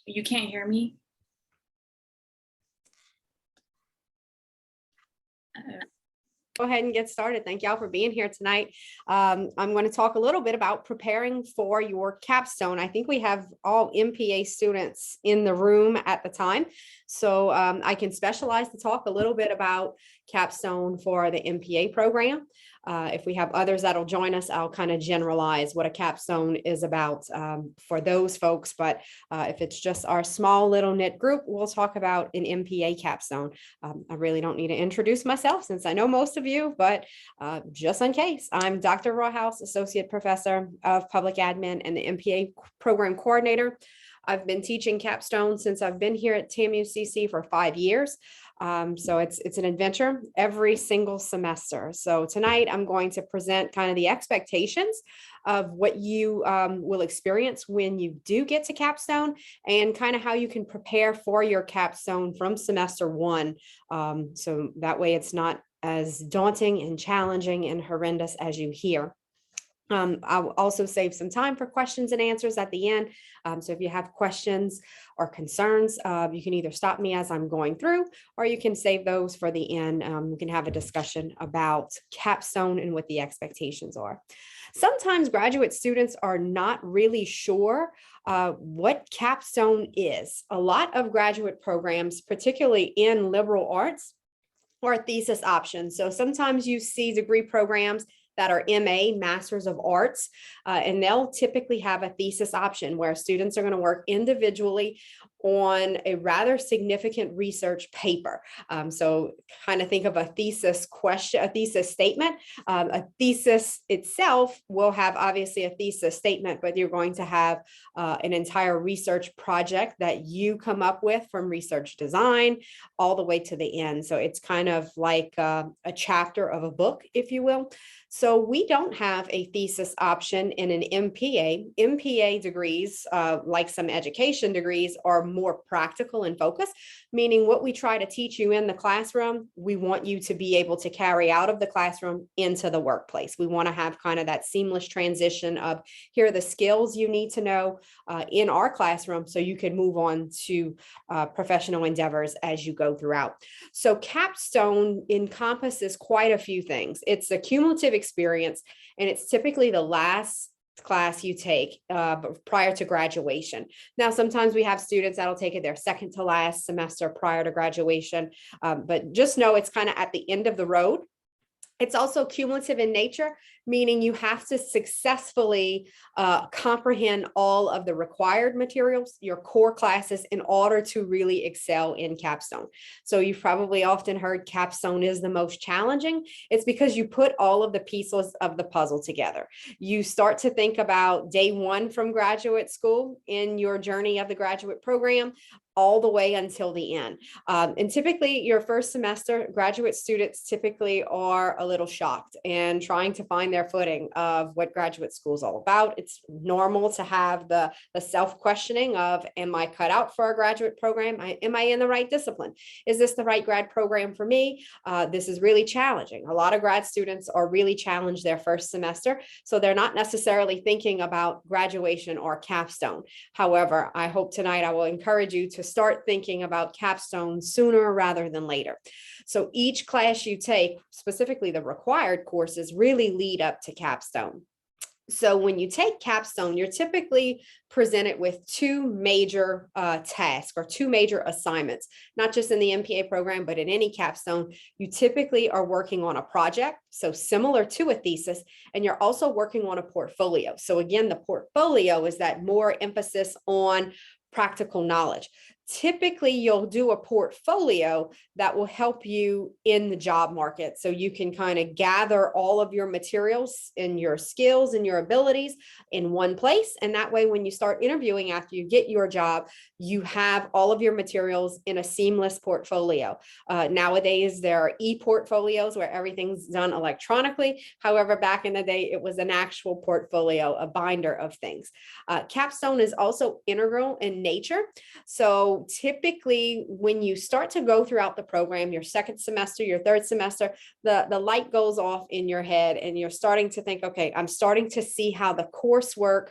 You can't hear me? Go ahead and get started. Thank y'all for being here tonight. I'm going to talk a little bit about preparing for your capstone. I think we have all MPA students in the room at the time. So I can specialize to talk a little bit about capstone for the MPA program. If we have others that'll join us, I'll kind of generalize what a capstone is about for those folks. But if it's just our small little knit group, we'll talk about an MPA capstone. I really don't need to introduce myself since I know most of you, but just in case, I'm Dr. Rawhouse, Associate Professor of Public Admin and the MPA Program Coordinator. I've been teaching capstone since I've been here at TAMU-CC for 5 years. So it's an adventure every single semester. So tonight I'm going to present kind of the expectations of what you will experience when you do get to capstone and kind of how you can prepare for your capstone from semester 1. So that way it's not as daunting and challenging and horrendous as you hear. I'll also save some time for questions and answers at the end. So if you have questions or concerns, you can either stop me as I'm going through, or you can save those for the end. We can have a discussion about capstone and what the expectations are. Sometimes graduate students are not really sure what capstone is. A lot of graduate programs, particularly in liberal arts, are thesis options. So sometimes you see degree programs that are MA, Masters of Arts, and they'll typically have a thesis option where students are going to work individually on a rather significant research paper. So kind of think of a thesis question, a thesis statement. A thesis itself will have obviously a thesis statement, but you're going to have an entire research project that you come up with from research design all the way to the end. So it's kind of like a chapter of a book, if you will. So we don't have a thesis option in an MPA. MPA degrees, like some education degrees, are more practical in focus, meaning what we try to teach you in the classroom, we want you to be able to carry out of the classroom into the workplace. We want to have kind of that seamless transition of here are the skills you need to know in our classroom so you can move on to professional endeavors as you go throughout. So capstone encompasses quite a few things. It's a cumulative experience, and it's typically the last class you take prior to graduation. Now, sometimes we have students that'll take it their second to last semester prior to graduation, but just know it's kind of at the end of the road. It's also cumulative in nature, meaning you have to successfully comprehend all of the required materials, your core classes, in order to really excel in capstone. So you've probably often heard capstone is the most challenging. It's because you put all of the pieces of the puzzle together. You start to think about day one from graduate school in your journey of the graduate program, all the way until the end. And typically your first semester, graduate students typically are a little shocked and trying to find their footing of what graduate school is all about. It's normal to have the self-questioning of, am I cut out for a graduate program? Am I in the right discipline? Is this the right grad program for me? This is really challenging. A lot of grad students are really challenged their first semester, so they're not necessarily thinking about graduation or capstone. However, I hope tonight I will encourage you to start thinking about capstone sooner rather than later. So each class you take, specifically the required courses, really lead up to capstone. So when you take capstone, you're typically presented with two major tasks or two major assignments, not just in the MPA program, but in any capstone. You typically are working on a project, so similar to a thesis, and you're also working on a portfolio. So again, the portfolio is that more emphasis on practical knowledge. Typically, you'll do a portfolio that will help you in the job market. So you can kind of gather all of your materials and your skills and your abilities in one place. And that way, when you start interviewing after you get your job, you have all of your materials in a seamless portfolio. Nowadays, there are e-portfolios where everything's done electronically. However, back in the day, it was an actual portfolio, a binder of things. Capstone is also integral in nature. So So typically when you start to go throughout the program, your second semester, your third semester, the light goes off in your head and you're starting to think, okay, I'm starting to see how the coursework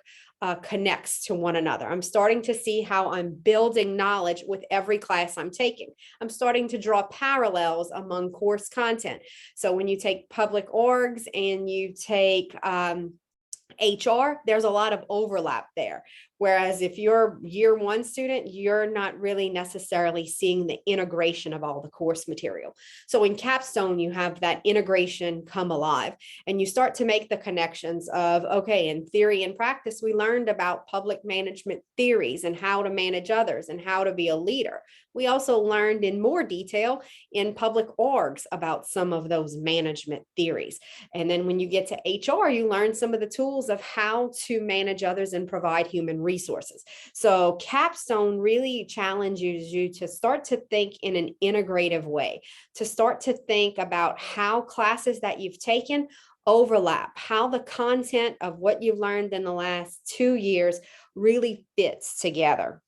connects to one another. I'm starting to see how I'm building knowledge with every class I'm taking. I'm starting to draw parallels among course content. So when you take public orgs and you take HR, there's a lot of overlap there. Whereas if you're year one student, you're not really necessarily seeing the integration of all the course material. So in Capstone, you have that integration come alive and you start to make the connections of, okay, in theory and practice, we learned about public management theories and how to manage others and how to be a leader. We also learned in more detail in public orgs about some of those management theories. And then when you get to HR, you learn some of the tools of how to manage others and provide human resources. So Capstone really challenges you to start to think in an integrative way, to start to think about how classes that you've taken overlap, how the content of what you've learned in the last 2 years really fits together.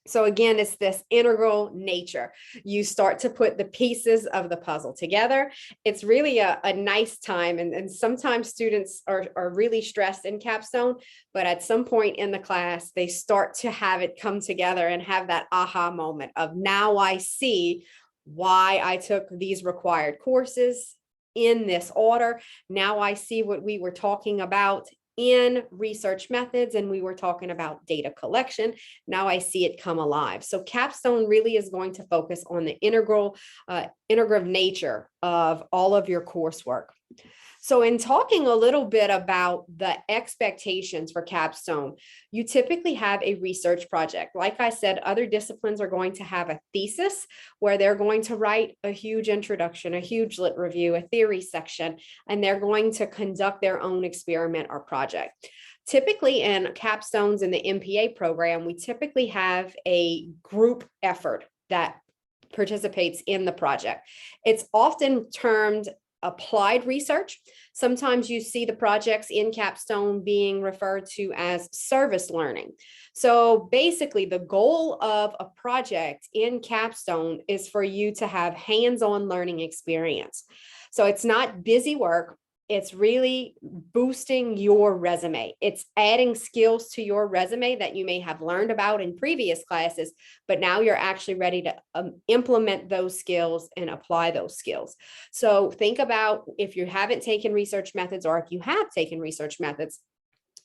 So again, it's this integral nature. You start to put the pieces of the puzzle together. It's really a nice time. And sometimes students are really stressed in Capstone, but at some point in the class, they start to have it come together and have that aha moment of now I see why I took these required courses in this order. Now I see what we were talking about in research methods, and we were talking about data collection. Now I see it come alive. So Capstone really is going to focus on the integrative nature of all of your coursework. So in talking a little bit about the expectations for Capstone, you typically have a research project. Like I said, other disciplines are going to have a thesis where they're going to write a huge introduction, a huge lit review, a theory section, and they're going to conduct their own experiment or project. Typically in Capstones in the MPA program, we typically have a group effort that participates in the project. It's often termed applied research. Sometimes you see the projects in Capstone being referred to as service learning. So basically the goal of a project in Capstone is for you to have hands-on learning experience. So it's not busy work. It's really boosting your resume. It's adding skills to your resume that you may have learned about in previous classes, but now you're actually ready to implement those skills and apply those skills. So think about if you haven't taken research methods or if you have taken research methods,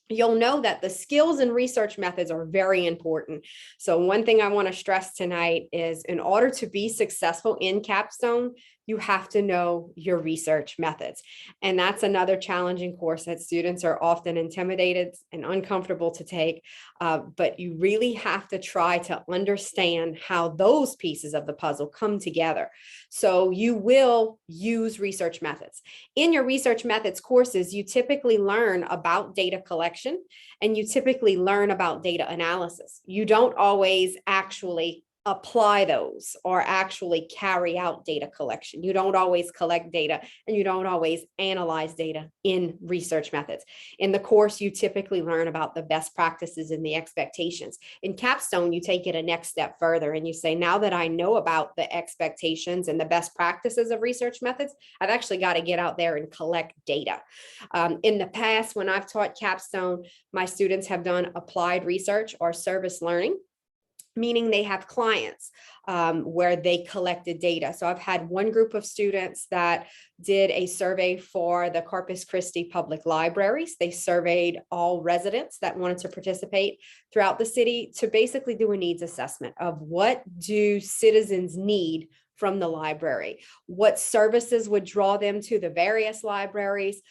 you'll know that the skills and research methods are very important. So one thing I want to stress tonight is in order to be successful in Capstone, you have to know your research methods. And that's another challenging course that students are often intimidated and uncomfortable to take. But you really have to try to understand how those pieces of the puzzle come together. So you will use research methods. In your research methods courses, you typically learn about data collection and you typically learn about data analysis. You don't always actually apply those or actually carry out data collection. You don't always collect data and you don't always analyze data in research methods. In the course, you typically learn about the best practices and the expectations. In Capstone, you take it a next step further and you say, now that I know about the expectations and the best practices of research methods, I've actually got to get out there and collect data. In the past, when I've taught Capstone, my students have done applied research or service learning, meaning they have clients where they collected data. So I've had one group of students that did a survey for the Corpus Christi Public Libraries. They surveyed all residents that wanted to participate throughout the city to basically do a needs assessment of what do citizens need from the library, what services would draw them to the various libraries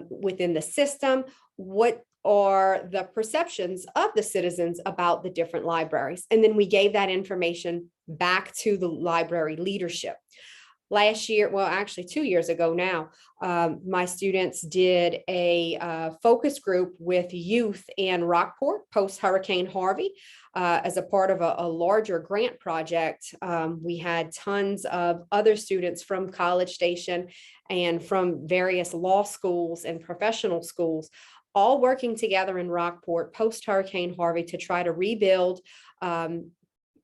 within the system, what are the perceptions of the citizens about the different libraries. And then we gave that information back to the library leadership. Last year, well, actually 2 years ago now, my students did a focus group with youth in Rockport post-Hurricane Harvey as a part of a larger grant project. We had tons of other students from College Station and from various law schools and professional schools all working together in Rockport post-Hurricane Harvey to try to rebuild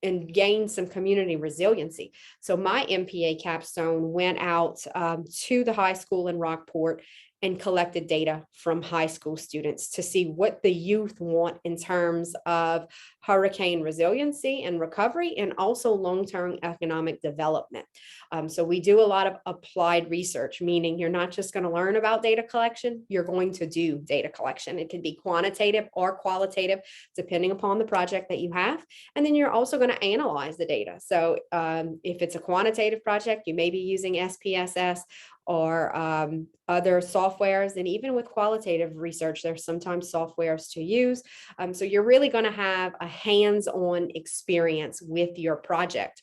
and gain some community resiliency. So my MPA capstone went out to the high school in Rockport and collected data from high school students to see what the youth want in terms of hurricane resiliency and recovery, and also long-term economic development. So we do a lot of applied research, meaning you're not just going to learn about data collection, you're going to do data collection. It can be quantitative or qualitative, depending upon the project that you have. And then you're also going to analyze the data. So if it's a quantitative project, you may be using SPSS or other softwares. And even with qualitative research, there's sometimes softwares to use. So you're really going to have a hands-on experience with your project.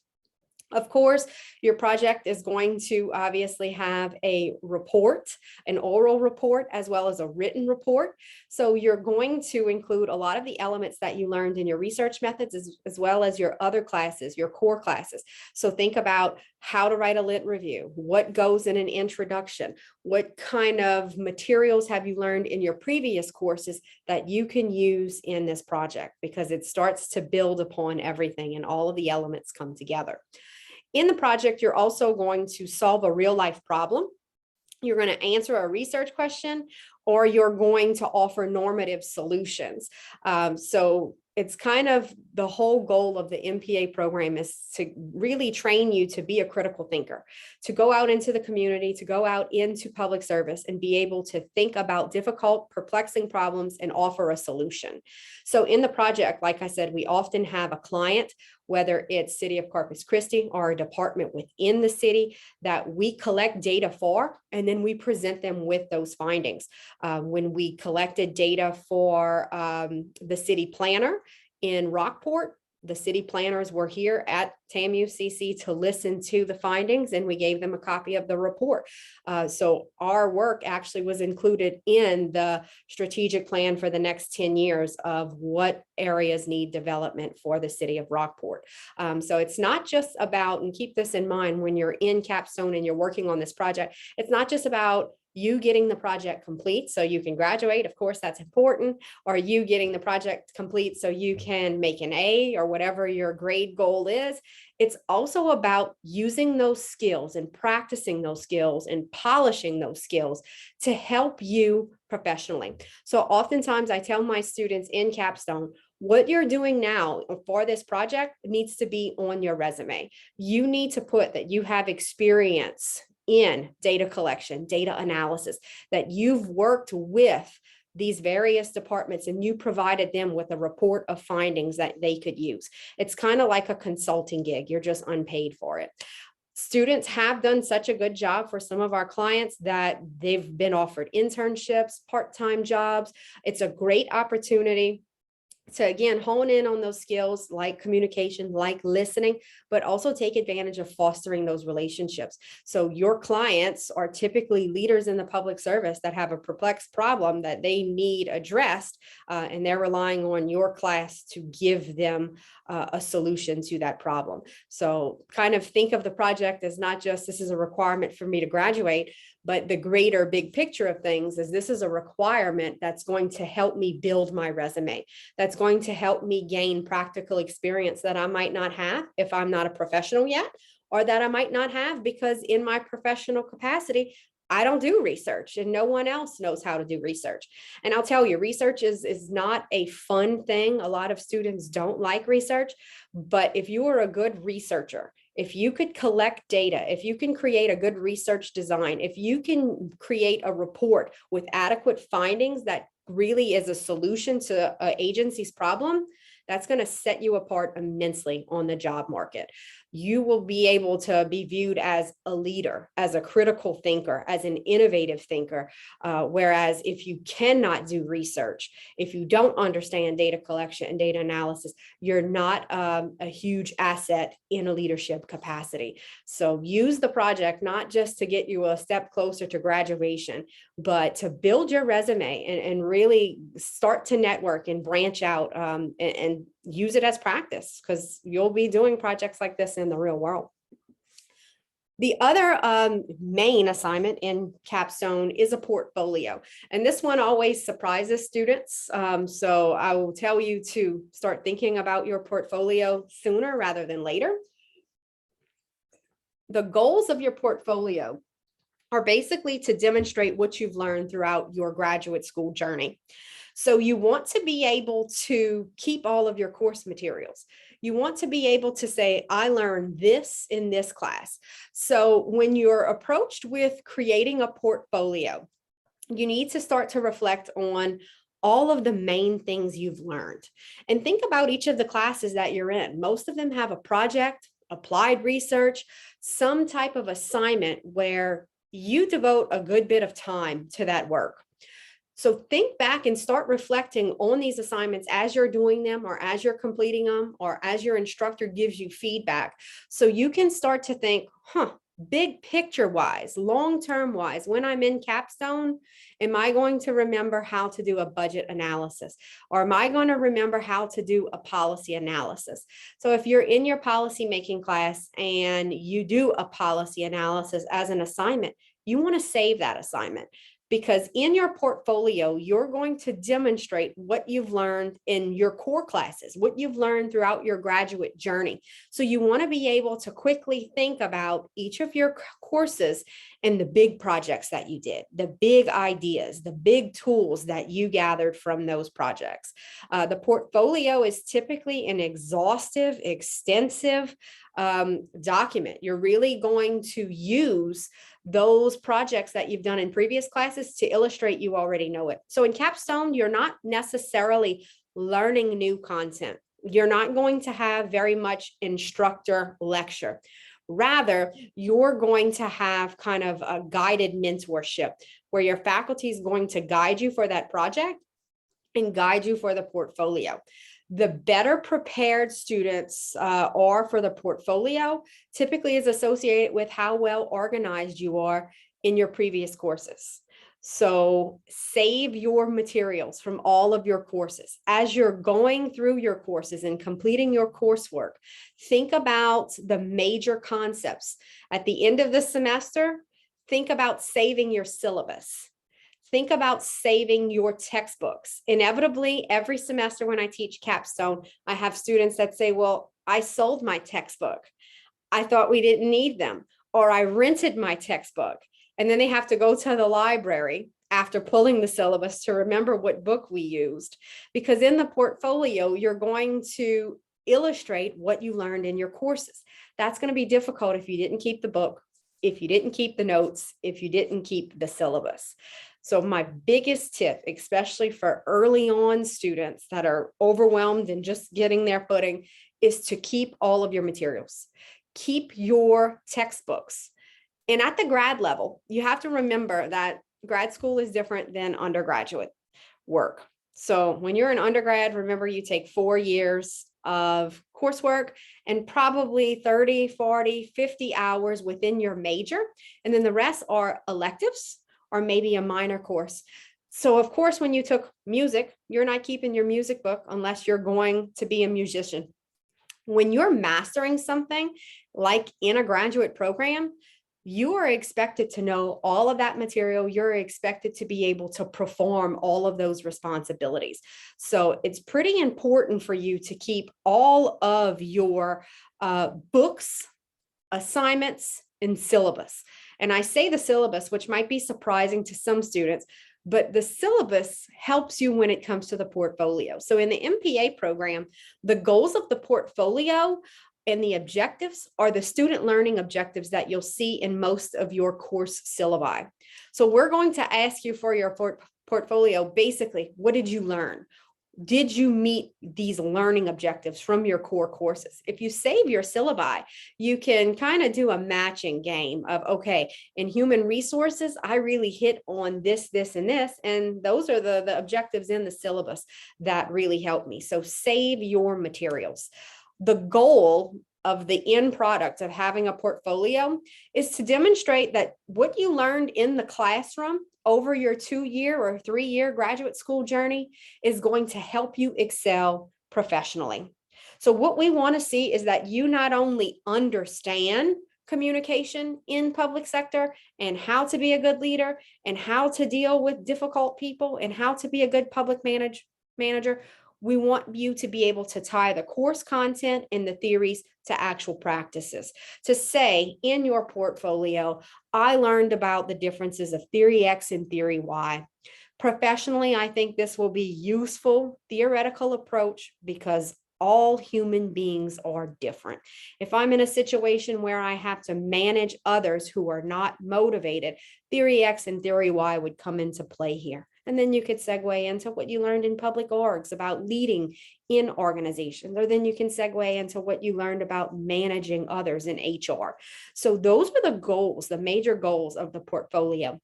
Of course, your project is going to obviously have a report, an oral report, as well as a written report. So you're going to include a lot of the elements that you learned in your research methods, as well as your other classes, your core classes. So think about how to write a lit review, what goes in an introduction, what kind of materials have you learned in your previous courses that you can use in this project, because it starts to build upon everything and all of the elements come together. In the project, you're also going to solve a real life problem. You're going to answer a research question, or you're going to offer normative solutions. So it's kind of the whole goal of the MPA program is to really train you to be a critical thinker, to go out into the community, to go out into public service and be able to think about difficult, perplexing problems and offer a solution. So in the project, like I said, we often have a client, whether it's City of Corpus Christi or a department within the city, that we collect data for, and then we present them with those findings. When we collected data for the city planner in Rockport, the city planners were here at TAMU-CC to listen to the findings, and we gave them a copy of the report. So our work actually was included in the strategic plan for the next 10 years of what areas need development for the city of Rockport. So it's not just about, and keep this in mind when you're in Capstone and you're working on this project, it's not just about you getting the project complete so you can graduate. Of course, that's important. Or you getting the project complete so you can make an A or whatever your grade goal is. It's also about using those skills and practicing those skills and polishing those skills to help you professionally. So oftentimes I tell my students in Capstone, what you're doing now for this project needs to be on your resume. You need to put that you have experience in data collection, data analysis, that you've worked with these various departments and you provided them with a report of findings that they could use. It's kind of like a consulting gig. You're just unpaid for it. Students have done such a good job for some of our clients that they've been offered internships, part-time jobs. It's a great opportunity to, again, hone in on those skills like communication, like listening, but also take advantage of fostering those relationships. So your clients are typically leaders in the public service that have a perplexed problem that they need addressed, and they're relying on your class to give them a solution to that problem. So kind of think of the project as not just this is a requirement for me to graduate, but the greater big picture of things is this is a requirement that's going to help me build my resume. That's going to help me gain practical experience that I might not have if I'm not a professional yet, or that I might not have because in my professional capacity, I don't do research and no one else knows how to do research. And I'll tell you, research is not a fun thing. A lot of students don't like research, but if you are a good researcher, if you could collect data, if you can create a good research design, if you can create a report with adequate findings that really is a solution to an agency's problem, that's going to set you apart immensely on the job market. You will be able to be viewed as a leader, as a critical thinker, as an innovative thinker. Whereas if you cannot do research, if you don't understand data collection and data analysis, you're not a huge asset in a leadership capacity. So use the project not just to get you a step closer to graduation, but to build your resume and really start to network and branch out and use it as practice, because you'll be doing projects like this in the real world. The other main assignment in Capstone is a portfolio. And this one always surprises students. So I will tell you to start thinking about your portfolio sooner rather than later. The goals of your portfolio are basically to demonstrate what you've learned throughout your graduate school journey. So you want to be able to keep all of your course materials. You want to be able to say, I learned this in this class. So when you're approached with creating a portfolio, you need to start to reflect on all of the main things you've learned and think about each of the classes that you're in. Most of them have a project, applied research, some type of assignment where you devote a good bit of time to that work. So think back and start reflecting on these assignments as you're doing them or as you're completing them or as your instructor gives you feedback. So you can start to think, big picture wise, long-term wise, when I'm in Capstone, am I going to remember how to do a budget analysis? Or am I going to remember how to do a policy analysis? So if you're in your policy making class and you do a policy analysis as an assignment, you want to save that assignment. Because in your portfolio, you're going to demonstrate what you've learned in your core classes, what you've learned throughout your graduate journey. So you want to be able to quickly think about each of your courses and the big projects that you did, the big ideas, the big tools that you gathered from those projects. The portfolio is typically an exhaustive, extensive document. You're really going to use those projects that you've done in previous classes to illustrate you already know it. So in Capstone, you're not necessarily learning new content. You're not going to have very much instructor lecture. Rather, you're going to have kind of a guided mentorship where your faculty is going to guide you for that project and guide you for the portfolio. The better prepared students are for the portfolio typically is associated with how well organized you are in your previous courses. So save your materials from all of your courses. As you're going through your courses and completing your coursework, think about the major concepts. At the end of the semester, think about saving your syllabus. Think about saving your textbooks. Inevitably, every semester when I teach Capstone, I have students that say, well, I sold my textbook. I thought we didn't need them, or I rented my textbook. And then they have to go to the library after pulling the syllabus to remember what book we used. Because in the portfolio, you're going to illustrate what you learned in your courses. That's going to be difficult if you didn't keep the book, if you didn't keep the notes, if you didn't keep the syllabus. So my biggest tip, especially for early on students that are overwhelmed and just getting their footing, is to keep all of your materials. Keep your textbooks. And at the grad level, you have to remember that grad school is different than undergraduate work. So when you're an undergrad, remember you take 4 years of coursework and probably 30, 40, 50 hours within your major. And then the rest are electives or maybe a minor course. So of course, when you took music, you're not keeping your music book unless you're going to be a musician. When you're mastering something like in a graduate program, you are expected to know all of that material. You're expected to be able to perform all of those responsibilities. So it's pretty important for you to keep all of your books, assignments, and syllabus. And I say the syllabus, which might be surprising to some students, but the syllabus helps you when it comes to the portfolio. So in the MPA program, the goals of the portfolio and the objectives are the student learning objectives that you'll see in most of your course syllabi. So we're going to ask you for your portfolio, basically, what did you learn? Did you meet these learning objectives from your core courses? If you save your syllabi, you can kind of do a matching game of, okay, in human resources, I really hit on this, this, and this. And those are the objectives in the syllabus that really help me. So save your materials. The goal of the end product of having a portfolio is to demonstrate that what you learned in the classroom over your 2-year or 3-year graduate school journey is going to help you excel professionally. So what we want to see is that you not only understand communication in public sector and how to be a good leader and how to deal with difficult people and how to be a good public manager, we want you to be able to tie the course content and the theories to actual practices. To say in your portfolio, I learned about the differences of theory X and theory Y. Professionally, I think this will be useful theoretical approach because all human beings are different. If I'm in a situation where I have to manage others who are not motivated, theory X and theory Y would come into play here. And then you could segue into what you learned in public orgs about leading in organizations, or then you can segue into what you learned about managing others in HR. So those were the goals, the major goals of the portfolio.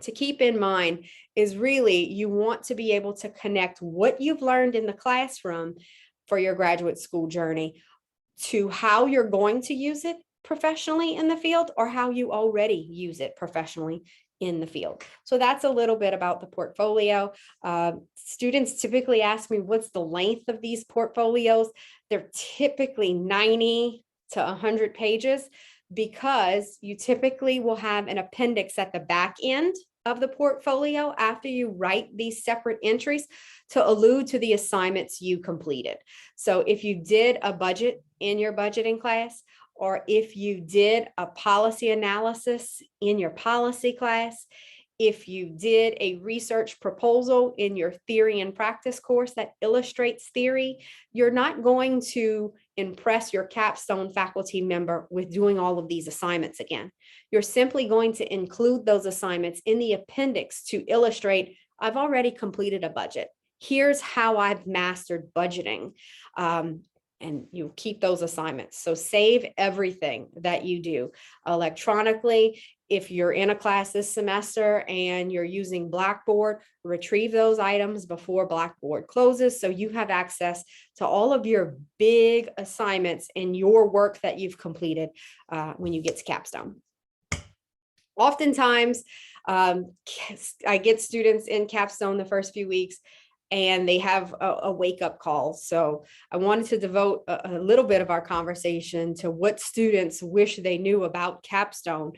To keep in mind is really you want to be able to connect what you've learned in the classroom for your graduate school journey to how you're going to use it professionally in the field or how you already use it professionally in the field. So that's a little bit about the portfolio. Students typically ask me, what's the length of these portfolios? They're typically 90 to 100 pages because you typically will have an appendix at the back end of the portfolio after you write these separate entries to allude to the assignments you completed. So if you did a budget in your budgeting class, or if you did a policy analysis in your policy class, if you did a research proposal in your theory and practice course that illustrates theory, you're not going to impress your capstone faculty member with doing all of these assignments again. You're simply going to include those assignments in the appendix to illustrate, I've already completed a budget. Here's how I've mastered budgeting. And you keep those assignments. So save everything that you do electronically. If you're in a class this semester and you're using Blackboard, retrieve those items before Blackboard closes so you have access to all of your big assignments and your work that you've completed when you get to Capstone. Oftentimes, I get students in Capstone the first few weeks and they have a wake-up call. So I wanted to devote a little bit of our conversation to what students wish they knew about Capstone.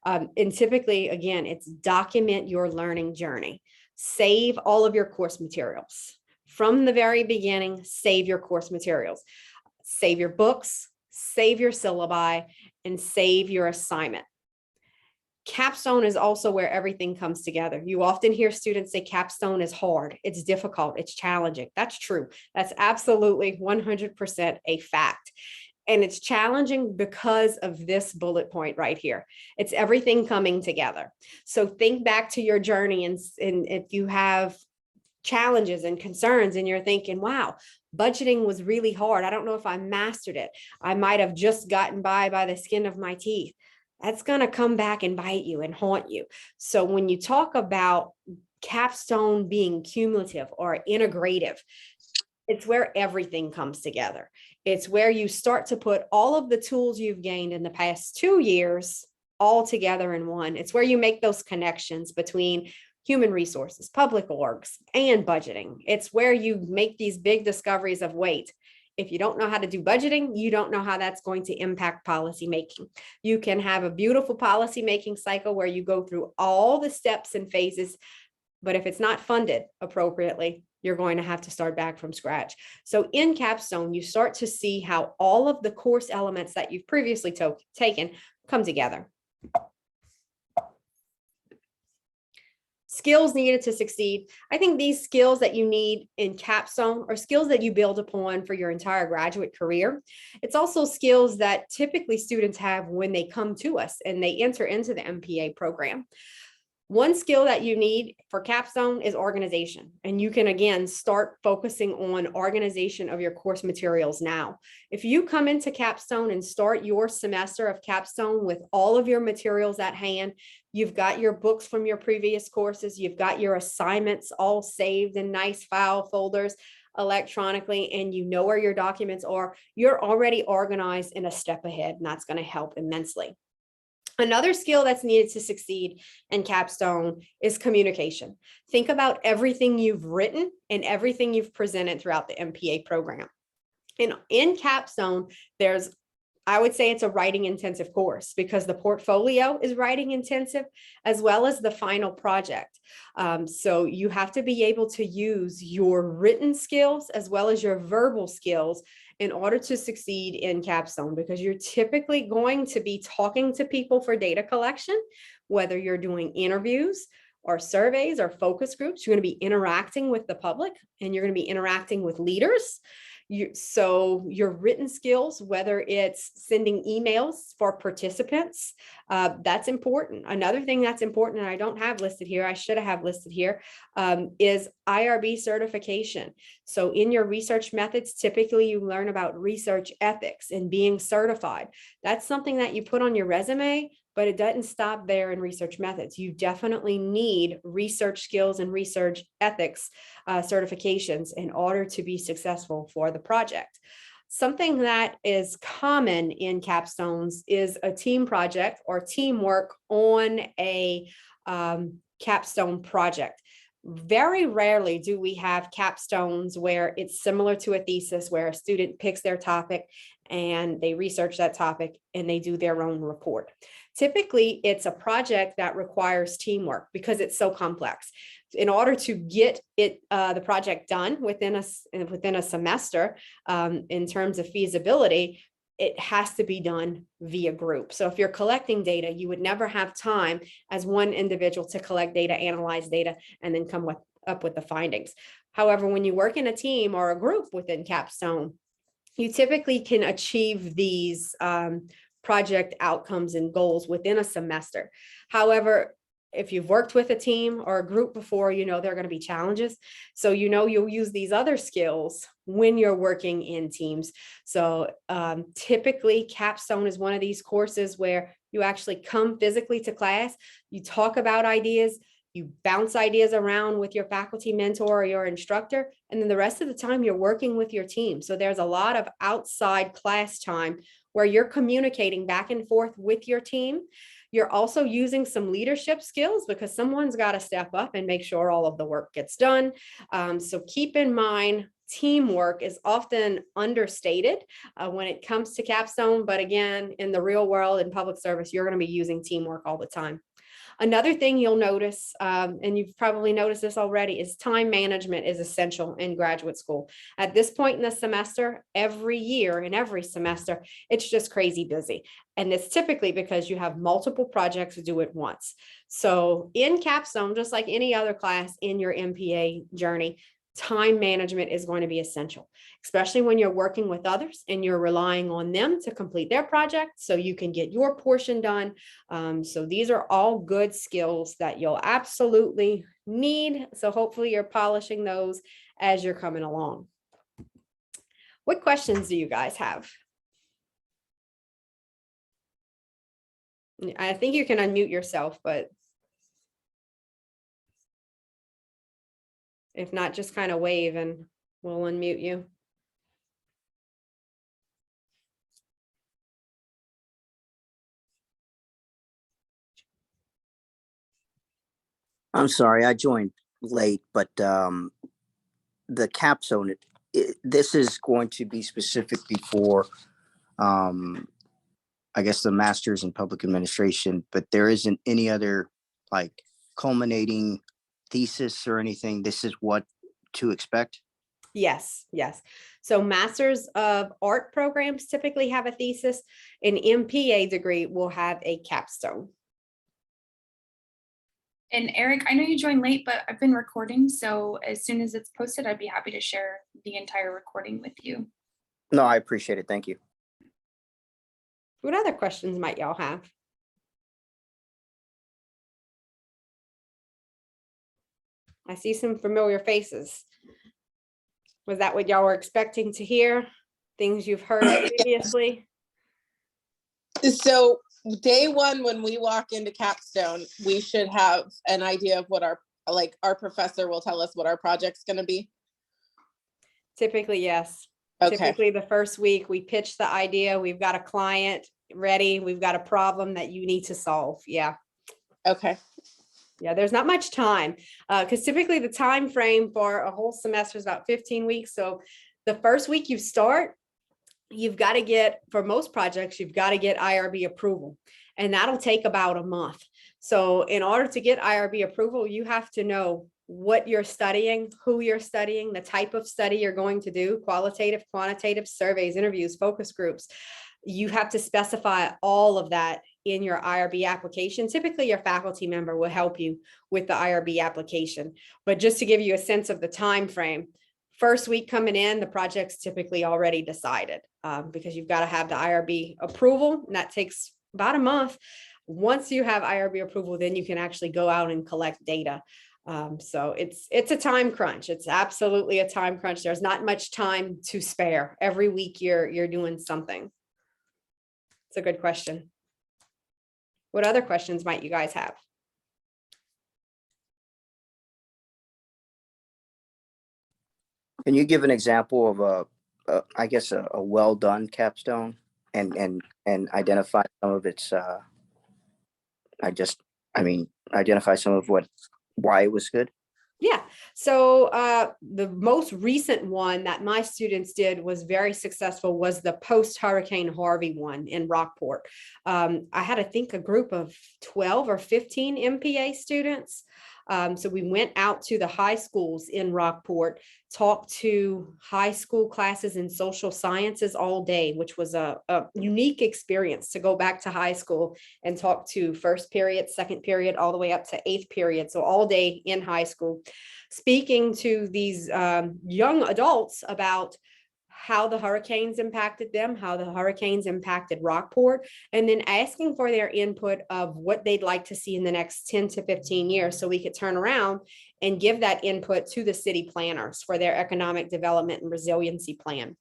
And typically, again, it's document your learning journey. Save all of your course materials. From the very beginning, save your course materials. Save your books, save your syllabi, and save your assignment. Capstone is also where everything comes together. You often hear students say Capstone is hard, it's difficult, it's challenging. That's true. That's absolutely 100% a fact. And it's challenging because of this bullet point right here. It's everything coming together. So think back to your journey and if you have challenges and concerns and you're thinking, wow, budgeting was really hard. I don't know if I mastered it. I might have just gotten by the skin of my teeth. That's going to come back and bite you and haunt you. So when you talk about Capstone being cumulative or integrative, it's where everything comes together. It's where you start to put all of the tools you've gained in the past 2 years all together in one. It's where you make those connections between human resources, public orgs, and budgeting. It's where you make these big discoveries of, wait, if you don't know how to do budgeting, you don't know how that's going to impact policy making. You can have a beautiful policy making cycle where you go through all the steps and phases, but if it's not funded appropriately, you're going to have to start back from scratch. So in Capstone, you start to see how all of the course elements that you've previously taken come together. Skills needed to succeed. I think these skills that you need in Capstone are skills that you build upon for your entire graduate career. It's also skills that typically students have when they come to us and they enter into the MPA program. One skill that you need for Capstone is organization. And you can, again, start focusing on organization of your course materials now. If you come into Capstone and start your semester of Capstone with all of your materials at hand, you've got your books from your previous courses, you've got your assignments all saved in nice file folders electronically, and you know where your documents are, you're already organized and a step ahead, and that's going to help immensely. Another skill that's needed to succeed in Capstone is communication. Think about everything you've written and everything you've presented throughout the MPA program. And in Capstone, there's I would say it's a writing intensive course because the portfolio is writing intensive as well as the final project. So you have to be able to use your written skills as well as your verbal skills in order to succeed in Capstone, because you're typically going to be talking to people for data collection, whether you're doing interviews or surveys or focus groups. You're going to be interacting with the public and you're going to be interacting with leaders. So your written skills, whether it's sending emails for participants, that's important. Another thing that's important, and I don't have listed here, I should have listed here, is IRB certification. So in your research methods, typically you learn about research ethics and being certified. That's something that you put on your resume, but it doesn't stop there in research methods. You definitely need research skills and research ethics certifications in order to be successful for the project. Something that is common in capstones is a team project or teamwork on a capstone project. Very rarely do we have capstones where it's similar to a thesis, where a student picks their topic and they research that topic and they do their own report. Typically, it's a project that requires teamwork because it's so complex. In order to get it, the project done within a semester, in terms of feasibility, it has to be done via group. So if you're collecting data, you would never have time as one individual to collect data, analyze data, and then come up with the findings. However, when you work in a team or a group within Capstone, you typically can achieve these project outcomes and goals within a semester. However, if you've worked with a team or a group before, you know there are going to be challenges. So you know you'll use these other skills when you're working in teams. So typically Capstone is one of these courses where you actually come physically to class, you talk about ideas, you bounce ideas around with your faculty mentor or your instructor, and then the rest of the time you're working with your team. So there's a lot of outside class time where you're communicating back and forth with your team. You're also using some leadership skills because someone's got to step up and make sure all of the work gets done. So keep in mind, teamwork is often understated when it comes to Capstone. But again, in the real world, in public service, you're going to be using teamwork all the time. Another thing you'll notice, and you've probably noticed this already, is time management is essential in graduate school. At this point in the semester, every year and every semester, it's just crazy busy. And it's typically because you have multiple projects to do at once. So in Capstone, just like any other class in your MPA journey, time management is going to be essential, especially when you're working with others and you're relying on them to complete their project so you can get your portion done. So these are all good skills that you'll absolutely need. So hopefully you're polishing those as you're coming along. What questions do you guys have? I think you can unmute yourself, but if not, just kind of wave and we'll unmute you. I'm sorry, I joined late, but the capstone, this is going to be specifically for, I guess, the master's in public administration, but there isn't any other like culminating thesis or anything. This is what to expect. Yes, yes. So Masters of Art programs typically have a thesis. An MPA degree will have a capstone. And Eric, I know you joined late, but I've been recording. So as soon as it's posted, I'd be happy to share the entire recording with you. No, I appreciate it. Thank you. What other questions might y'all have? I see some familiar faces. Was that what y'all were expecting to hear? Things you've heard previously? So day one, when we walk into Capstone, we should have an idea of what our professor will tell us what our project's going to be. Typically, yes. Okay. Typically the first week we pitch the idea. We've got a client ready. We've got a problem that you need to solve. Yeah. Okay. Yeah, there's not much time because typically the time frame for a whole semester is about 15 weeks. So the first week you start, you've got to get, for most projects, you've got to get IRB approval, and that'll take about a month. So in order to get IRB approval, you have to know what you're studying, who you're studying, the type of study you're going to do, qualitative, quantitative, surveys, interviews, focus groups. You have to specify all of that in your IRB application. Typically, your faculty member will help you with the IRB application. But just to give you a sense of the time frame, first week coming in, the project's typically already decided, because you've got to have the IRB approval, and that takes about a month. Once you have IRB approval, then you can actually go out and collect data. So it's a time crunch. It's absolutely a time crunch. There's not much time to spare. Every week you're doing something. It's a good question. What other questions might you guys have? Can you give an example of I guess a well done capstone and identify some of its identify some of why it was good? Yeah. So the most recent one that my students did was very successful was the post-Hurricane Harvey one in Rockport. I had, I think, a group of 12 or 15 MPA students. So we went out to the high schools in Rockport, talked to high school classes in social sciences all day, which was a unique experience to go back to high school and talk to first period, second period, all the way up to eighth period. So all day in high school, speaking to these young adults about how the hurricanes impacted them, how the hurricanes impacted Rockport, and then asking for their input of what they'd like to see in the next 10 to 15 years, so we could turn around and give that input to the city planners for their economic development and resiliency plan.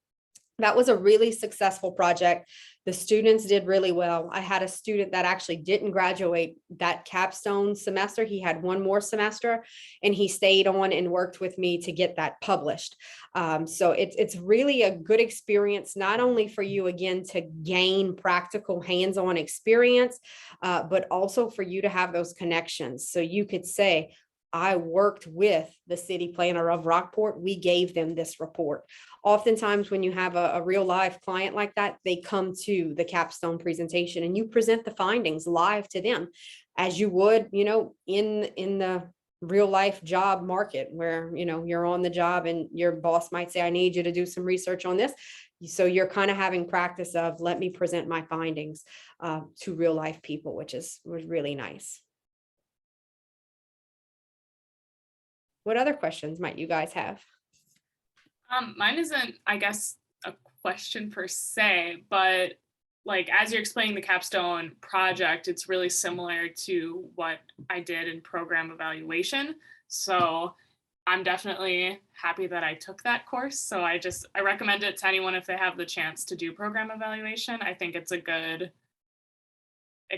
That was a really successful project. The students did really well. I had a student that actually didn't graduate that capstone semester. He had one more semester, and he stayed on and worked with me to get that published. So it's really a good experience, not only for you, again, to gain practical hands-on experience, but also for you to have those connections. So you could say, I worked with the city planner of Rockport. We gave them this report. Oftentimes when you have a real live client like that, they come to the capstone presentation and you present the findings live to them, as you would, in the real life job market where, you're on the job and your boss might say, I need you to do some research on this. So you're kind of having practice of, let me present my findings to real life people, which was really nice. What other questions might you guys have? Mine isn't, I guess, a question per se, but like as you're explaining the capstone project, it's really similar to what I did in program evaluation. So I'm definitely happy that I took that course. So I recommend it to anyone if they have the chance to do program evaluation. I think it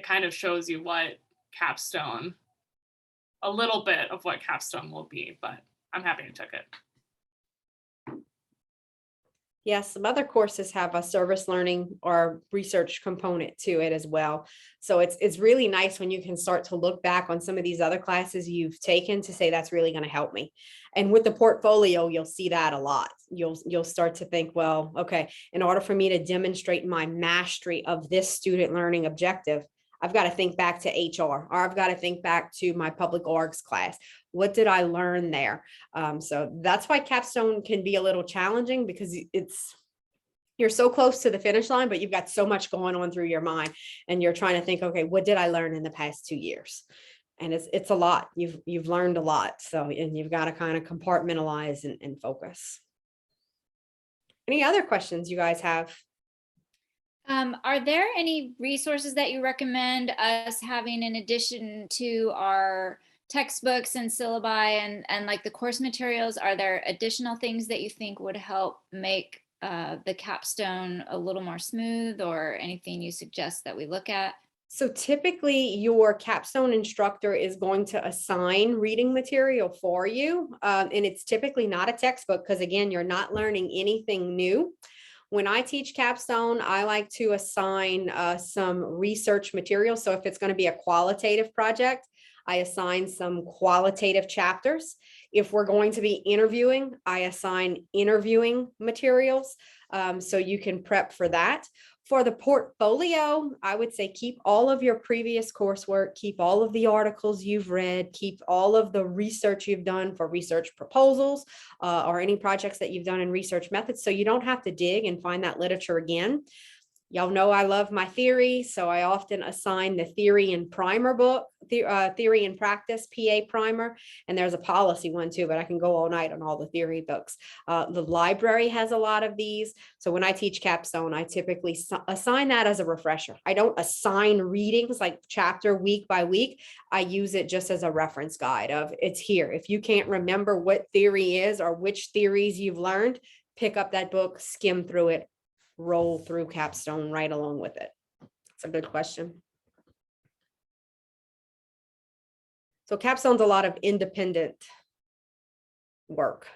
kind of shows you what capstone, a little bit of what capstone will be, but I'm happy I took it. Yes, some other courses have a service learning or research component to it as well. So it's really nice when you can start to look back on some of these other classes you've taken to say, that's really going to help me. And with the portfolio, you'll see that a lot. You'll start to think, well, okay, in order for me to demonstrate my mastery of this student learning objective, I've got to think back to HR, or I've got to think back to my public orgs class. What did I learn there? So that's why capstone can be a little challenging, because you're so close to the finish line, but you've got so much going on through your mind, and you're trying to think, okay, what did I learn in the past 2 years? And it's a lot. You've learned a lot. So, and you've got to kind of compartmentalize and focus. Any other questions you guys have? Are there any resources that you recommend us having in addition to our textbooks and syllabi and like the course materials? Are there additional things that you think would help make the capstone a little more smooth, or anything you suggest that we look at? So typically your capstone instructor is going to assign reading material for you. And it's typically not a textbook, because again, you're not learning anything new. When I teach capstone, I like to assign some research material. So if it's going to be a qualitative project, I assign some qualitative chapters. If we're going to be interviewing, I assign interviewing materials. So you can prep for that. For the portfolio, I would say keep all of your previous coursework, keep all of the articles you've read, keep all of the research you've done for research proposals or any projects that you've done in research methods. So you don't have to dig and find that literature again. Y'all know I love my theory, so I often assign the theory and primer book, theory and practice, PA primer, and there's a policy one too, but I can go all night on all the theory books. The library has a lot of these. So when I teach Capstone, I typically assign that as a refresher. I don't assign readings like chapter week by week. I use it just as a reference guide of it's here. If you can't remember what theory is or which theories you've learned, pick up that book, skim through it, roll through Capstone right along with it. It's a good question. So Capstone's a lot of independent work.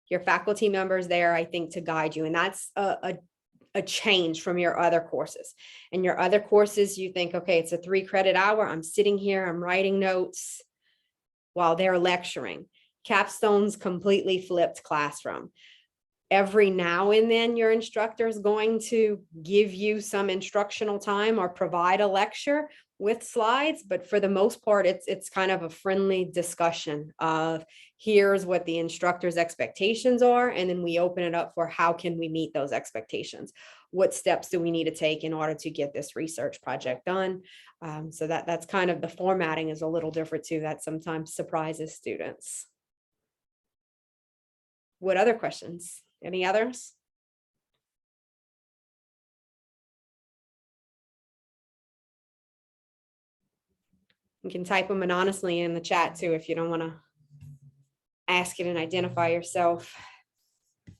Your faculty members there, I think, to guide you, and that's a change from your other courses. And your other courses, you think, okay, it's a 3-credit hour. I'm sitting here, I'm writing notes while they're lecturing. Capstone's completely flipped classroom. Every now and then your instructor is going to give you some instructional time or provide a lecture with slides, but for the most part, it's kind of a friendly discussion of here's what the instructor's expectations are, and then we open it up for how can we meet those expectations? What steps do we need to take in order to get this research project done? So that's kind of the formatting is a little different too. That sometimes surprises students. What other questions? Any others? You can type them anonymously in the chat too if you don't want to ask it and identify yourself.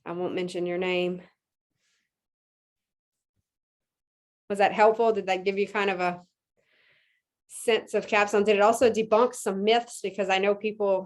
I won't mention your name. Was that helpful? Did that give you kind of a sense of Capstone? Did it also debunk some myths? Because I know people